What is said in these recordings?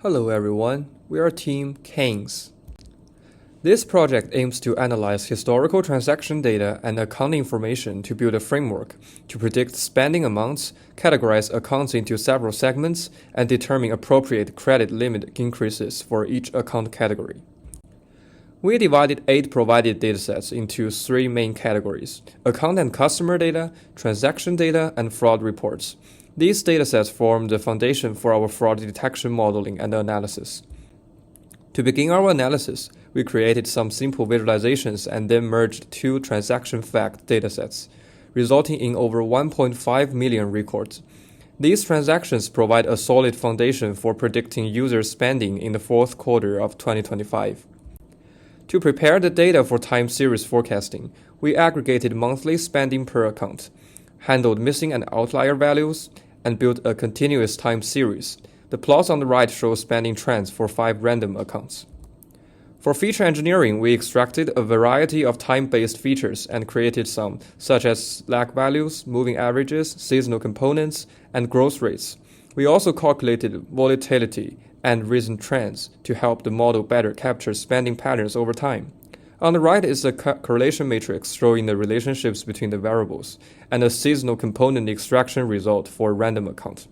Hello everyone, we are Team Kings. This project aims to analyze historical transaction data and account information to build a framework to predict spending amounts, categorize accounts into several segments, and determine appropriate credit limit increases for each account category. We divided 8 provided datasets into 3 main categories: account and customer data, transaction data, and fraud reports. These datasets form the foundation for our fraud detection modeling and analysis. To begin our analysis, we created some simple visualizations and then merged 2 transaction fact datasets, resulting in over 1.5 million records. These transactions provide a solid foundation for predicting user spending in the fourth quarter of 2025. To prepare the data for time series forecasting, we aggregated monthly spending per account, handled missing and outlier values, and built a continuous time series. The plots on the right show spending trends for 5 random accounts. For feature engineering, we extracted a variety of time-based features and created some, such as lag values, moving averages, seasonal components, and growth rates. We also calculated volatility and recent trends to help the model better capture spending patterns over time. On the right is a correlation matrix showing the relationships between the variables, and a seasonal component extraction result for a random account.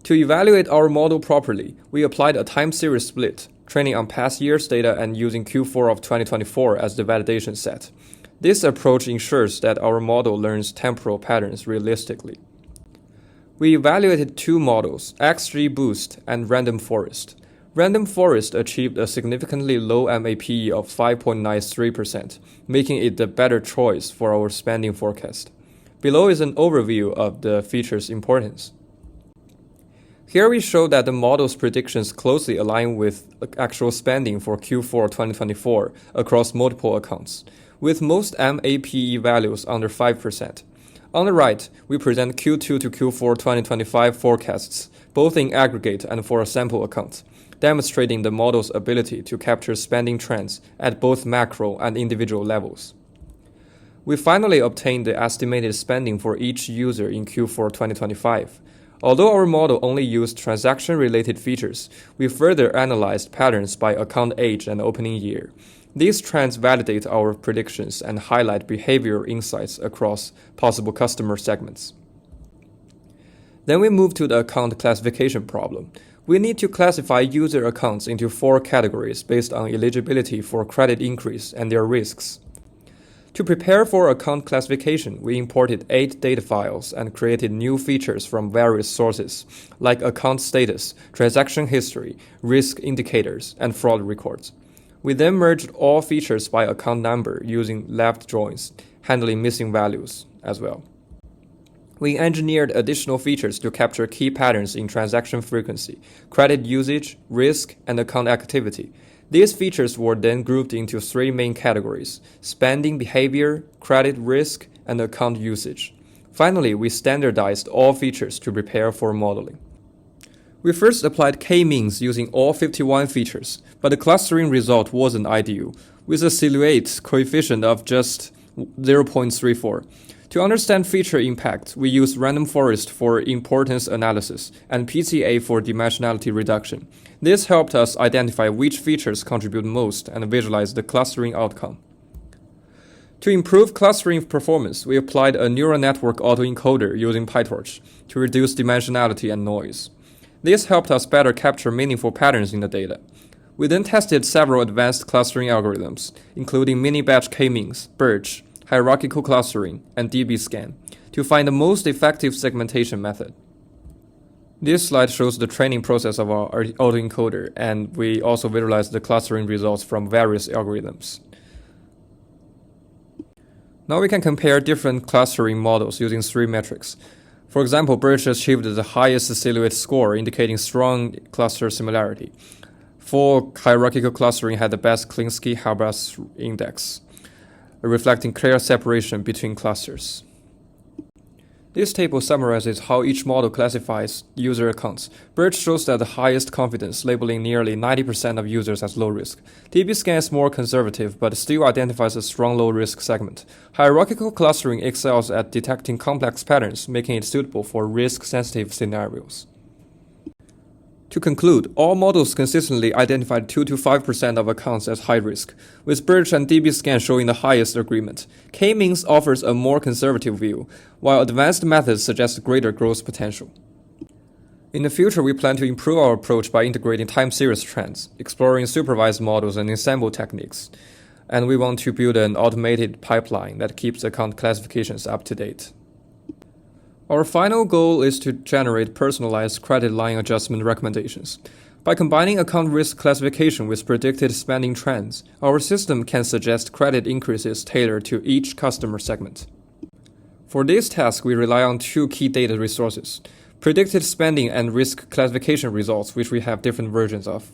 To evaluate our model properly, we applied a time series split, training on past year's data and using Q4 of 2024 as the validation set. This approach ensures that our model learns temporal patterns realistically. We evaluated 2 models, XGBoost and Random Forest. Random Forest achieved a significantly low MAPE of 5.93%, making it the better choice for our spending forecast. Below is an overview of the feature's importance. Here we show that the model's predictions closely align with actual spending for Q4 2024 across multiple accounts, with most MAPE values under 5%. On the right, we present Q2 to Q4 2025 forecasts, both in aggregate and for a sample account, demonstrating the model's ability to capture spending trends at both macro and individual levels. We finally obtained the estimated spending for each user in Q4 2025. Although our model only used transaction-related features, we further analyzed patterns by account age and opening year. These trends validate our predictions and highlight behavioral insights across possible customer segments. Then we move to the account classification problem. We need to classify user accounts into 4 categories based on eligibility for credit increase and their risks. To prepare for account classification, we imported 8 data files and created new features from various sources, like account status, transaction history, risk indicators, and fraud records. We then merged all features by account number using left joins, handling missing values as well. We engineered additional features to capture key patterns in transaction frequency, credit usage, risk, and account activity. These features were then grouped into 3 main categories: spending behavior, credit risk, and account usage. Finally, we standardized all features to prepare for modeling. We first applied k-means using all 51 features, but the clustering result wasn't ideal, with a silhouette coefficient of just 0.34. To understand feature impact, we used Random Forest for importance analysis and PCA for dimensionality reduction. This helped us identify which features contribute most and visualize the clustering outcome. To improve clustering performance, we applied a neural network autoencoder using PyTorch to reduce dimensionality and noise. This helped us better capture meaningful patterns in the data. We then tested several advanced clustering algorithms, including mini-batch k-means, BIRCH, Hierarchical clustering, and DBSCAN, to find the most effective segmentation method. This slide shows the training process of our autoencoder, and we also visualized the clustering results from various algorithms. Now we can compare different clustering models using 3 metrics. For example, BIRCH achieved the highest silhouette score, indicating strong cluster similarity. For hierarchical clustering had the best Klinsky-Habas index, reflecting clear separation between clusters. This table summarizes how each model classifies user accounts. BIRCH shows that the highest confidence, labeling nearly 90% of users as low risk. DBSCAN is more conservative, but still identifies a strong low risk segment. Hierarchical clustering excels at detecting complex patterns, making it suitable for risk-sensitive scenarios. To conclude, all models consistently identified 2 to 5% of accounts as high risk, with BIRCH and DBSCAN showing the highest agreement. K-means offers a more conservative view, while advanced methods suggest greater growth potential. In the future, we plan to improve our approach by integrating time series trends, exploring supervised models and ensemble techniques, and we want to build an automated pipeline that keeps account classifications up to date. Our final goal is to generate personalized credit line adjustment recommendations. By combining account risk classification with predicted spending trends, our system can suggest credit increases tailored to each customer segment. For this task, we rely on two key data resources: predicted spending and risk classification results, which we have different versions of.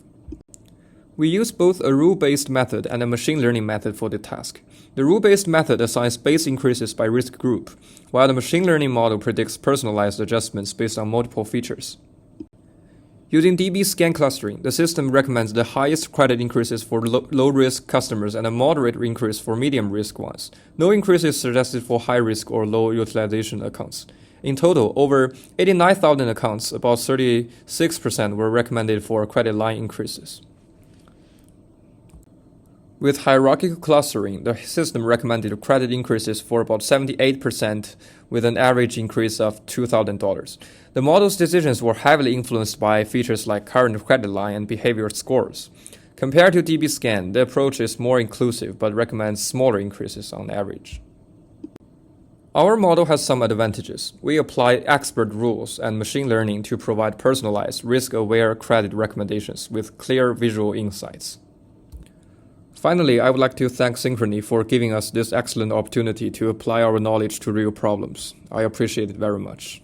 We use both a rule-based method and a machine learning method for the task. The rule-based method assigns base increases by risk group, while the machine learning model predicts personalized adjustments based on multiple features. Using DBSCAN clustering, the system recommends the highest credit increases for low-risk customers and a moderate increase for medium-risk ones. No increase is suggested for high-risk or low-utilization accounts. In total, over 89,000 accounts, about 36% were recommended for credit line increases. With hierarchical clustering, the system recommended credit increases for about 78%, with an average increase of $2,000. The model's decisions were heavily influenced by features like current credit line and behavioral scores. Compared to DBSCAN, the approach is more inclusive but recommends smaller increases on average. Our model has some advantages. We apply expert rules and machine learning to provide personalized, risk-aware credit recommendations with clear visual insights. Finally, I would like to thank Synchrony for giving us this excellent opportunity to apply our knowledge to real problems. I appreciate it very much.